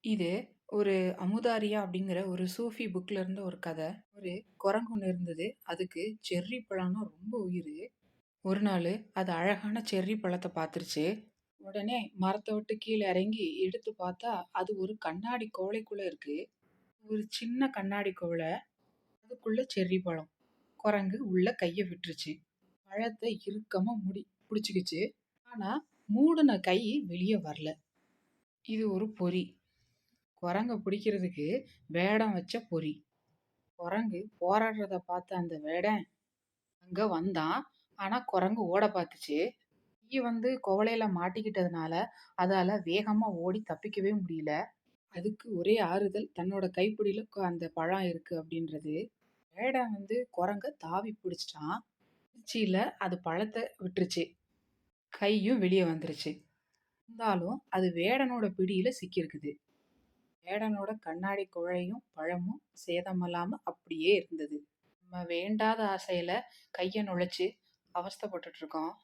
இது ஒரு அமுதாரியா அப்படிங்கிற ஒரு சூஃபி புக்ல இருந்த ஒரு கதை. ஒரு குரங்கு ஒண்ணு இருந்தது. அதுக்கு செர்ரி பழம்னா ரொம்ப உயிரு. ஒரு நாளு அது அழகான செர்ரி பழத்த பார்த்துருச்சு. உடனே மரத்த விட்டு கீழ இறங்கி எடுத்து பார்த்தா, அது ஒரு கண்ணாடி குவளைக்குள்ள இருக்கு. ஒரு சின்ன கண்ணாடி குவளை. அதுக்குள்ள செர்ரி பழம். குரங்கு உள்ள கைய விட்டுருச்சு. பழத்த இறுக்கமா புடிச்சுக்கிச்சு. ஆனா மூடுன கை வெளிய வரல. இது ஒரு பொறி. குரங்க பிடிக்கிறதுக்கு வேடம் வச்ச பொறி. குரங்கு போராடுறத பார்த்த அந்த வேடன் அங்க வந்தான். ஆனா குரங்கு ஓட பார்த்துச்சு. ஈ குவளையில மாட்டிக்கிட்டதுனால அதால வேகமா ஓடி தப்பிக்கவே முடியல. அதுக்கு ஒரே ஆறுதல் தன்னோட கைப்பிடியில அந்த பழம் இருக்கு அப்படின்றது. வேடன் குரங்க தாவி பிடிச்சிட்டான். உச்சியில அது பழத்த விட்டுருச்சு. கையும் வெளியே வந்துருச்சு. இருந்தாலும் அது வேடனோட பிடியில சிக்கியிருக்குது. வேடனோட கண்ணாடி குழையும் பழமும் சேதமில்லாம அப்படியே இருந்தது. நம்ம வேண்டாத ஆசையில கைய நுழைச்சு அவஸ்தைப்பட்டுட்டு இருக்கோம்.